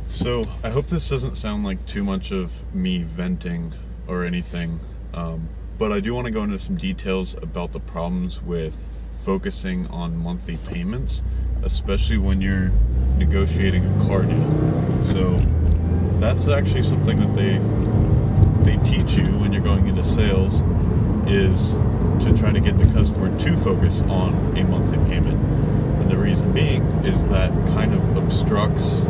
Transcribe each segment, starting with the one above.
So I hope this doesn't sound like too much of me venting or anything, but I do want to go into some details about the problems with focusing on monthly payments, especially when you're negotiating a car deal. So that's actually something that they teach you when you're going into sales, is to try to get the customer to focus on a monthly payment. And the reason being is that kind of obstructs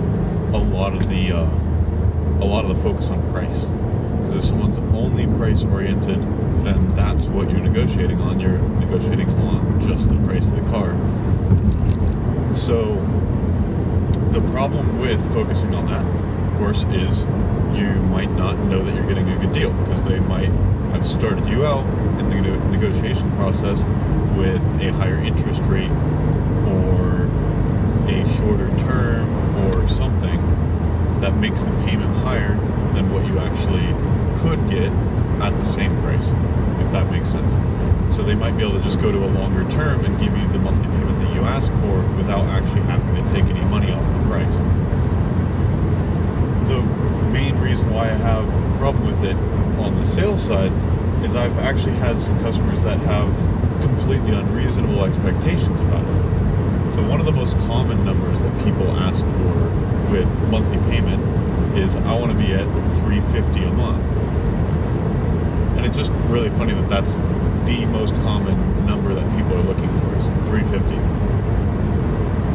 a lot of the focus on price. Because if someone's only price oriented, then that's what you're negotiating on. You're negotiating on just the price of the car. So the problem with focusing on that, of course, is you might not know that you're getting a good deal, because they might have started you out in the negotiation process with a higher interest rate or a shorter term or something that makes the payment higher than what you actually could get at the same price, if that makes sense. So they might be able to just go to a longer term and give you the monthly payment that you ask for without actually having to take any money off the price. The main reason why I have a problem with it on the sales side is I've actually had some customers that have completely unreasonable expectations about it. So one of the most common numbers that people ask for with monthly payment is, I want to be at $350 a month. And it's just really funny that that's the most common number that people are looking for, is $350.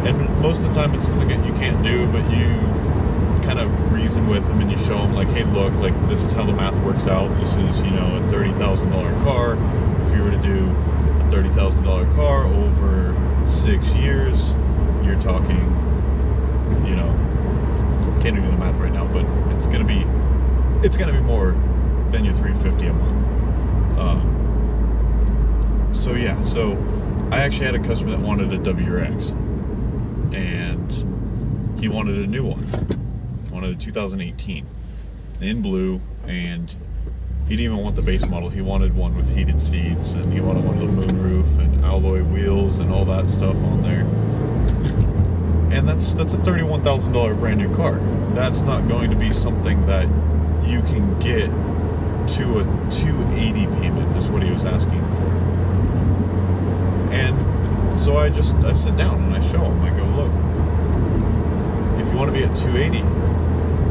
And most of the time it's something that you can't do, but you kind of reason with them and you show them, like, hey, look, like, this is how the math works out. This is, a $30,000 car. If you were to do a $30,000 car over 6 years, you're talking, can't do the math right now, but it's gonna be more than your $350 a month. So I actually had a customer that wanted a WRX, and he wanted a new one. He wanted a 2018 in blue, and he didn't even want the base model. He wanted one with heated seats, and he wanted one with a moonroof and alloy wheels and all that stuff on there. And that's a $31,000 brand new car. That's not going to be something that you can get to a $280 payment, is what he was asking for. And so I sit down and I show him. I go, look, if you want to be at $280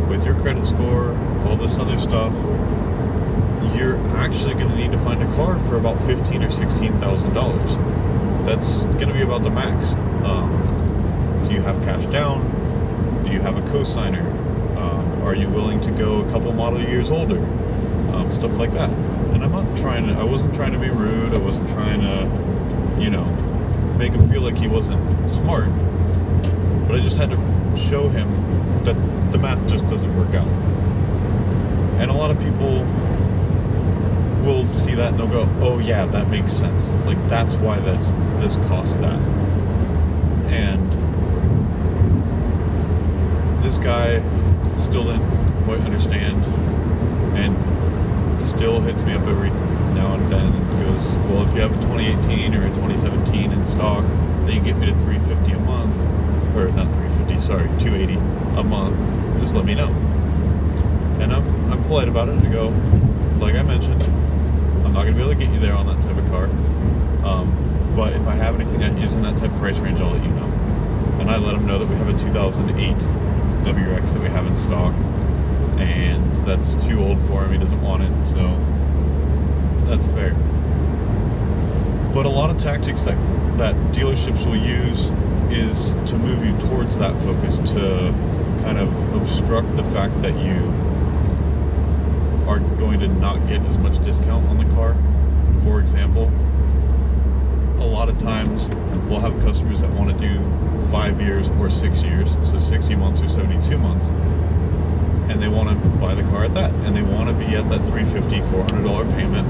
with your credit score, all this other stuff, you're actually going to need to find a car for about $15,000 or $16,000. That's going to be about the max. Do you have cash down? Do you have a cosigner? Are you willing to go a couple model years older? Stuff like that. And I wasn't trying to be rude. I wasn't trying to, make him feel like he wasn't smart. But I just had to show him that the math just doesn't work out. And a lot of people will see that and they'll go, oh yeah, that makes sense. Like, that's why this costs that. And this guy still didn't quite understand, and still hits me up every now and then and goes, well, if you have a 2018 or a 2017 in stock, then you get me to $350 a month, or not $350, sorry, $280 a month, just let me know. And I'm polite about it. I go, like I mentioned, I'm not going to be able to get you there on that type of car, but if I have anything that is in that type of price range, I'll let you know. And I let him know that we have a 2008 WRX that we have in stock, and that's too old for him. He doesn't want it, so that's fair. But a lot of tactics that dealerships will use is to move you towards that focus, to kind of obstruct the fact that you are going to not get as much discount on the car. For example, a lot of times we'll have customers that want to do 5 years or 6 years, so 60 months or 72 months, and they want to buy the car at that, and they want to be at that $350, $400 payment,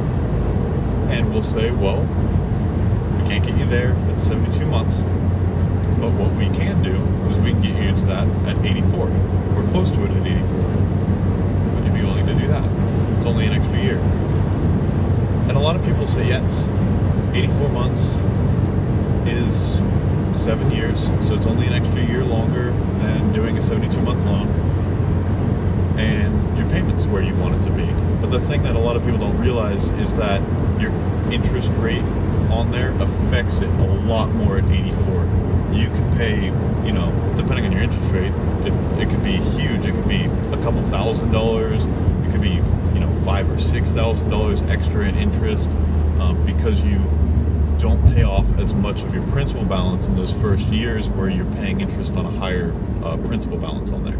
and we'll say, well, we can't get you there at 72 months, but what we can do is we can get you to that at 84, or close to it at 84. Would you be willing to do that? It's only an extra year. And a lot of people say yes. 84 months is 7 years, so it's only an extra year longer than doing a 72-month loan. where you want it to be. But the thing that a lot of people don't realize is that your interest rate on there affects it a lot more at 84. You can pay, you know, depending on your interest rate, it could be huge. It could be a couple $1,000s. It could be, you know, $5,000 or $6,000 extra in interest, because you don't pay off as much of your principal balance in those first years where you're paying interest on a higher principal balance on there.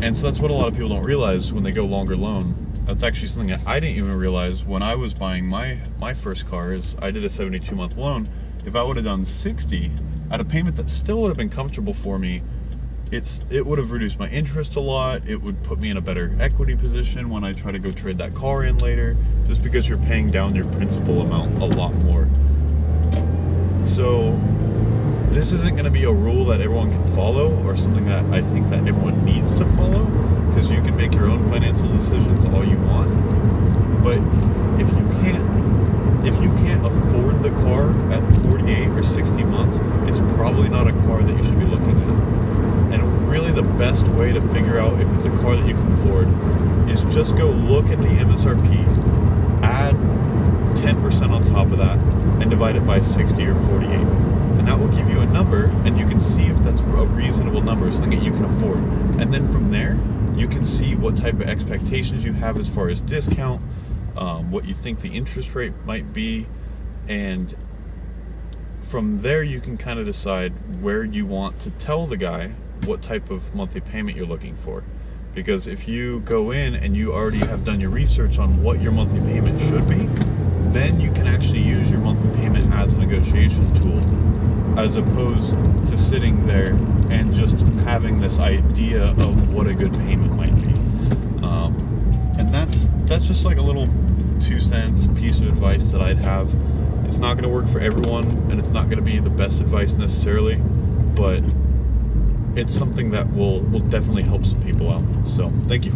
And so that's what a lot of people don't realize when they go longer loan. That's actually something that I didn't even realize when I was buying my first car. Is I did a 72-month loan. If I would have done 60 at a payment that still would have been comfortable for me, it would have reduced my interest a lot. It would put me in a better equity position when I try to go trade that car in later, just because you're paying down your principal amount a lot more. So this isn't going to be a rule that everyone can follow, or something that I think that everyone needs to follow, because you can make your own financial decisions all you want. But if you can't afford the car at 48 or 60 months, it's probably not a car that you should be looking at. And really the best way to figure out if it's a car that you can afford is just go look at the MSRP, add 10% on top of that, and divide it by 60 or 48. And that will give you a number, and you can see if that's a reasonable number, something that you can afford. And then from there, you can see what type of expectations you have as far as discount, what you think the interest rate might be, and from there you can kind of decide where you want to tell the guy what type of monthly payment you're looking for. Because if you go in and you already have done your research on what your monthly payment should be, then you can actually use your monthly payment as a negotiation tool, as opposed to sitting there and just having this idea of what a good payment might be. And that's just like a little 2-cent piece of advice that I'd have. It's not going to work for everyone, and it's not going to be the best advice necessarily, but it's something that will definitely help some people out. So thank you.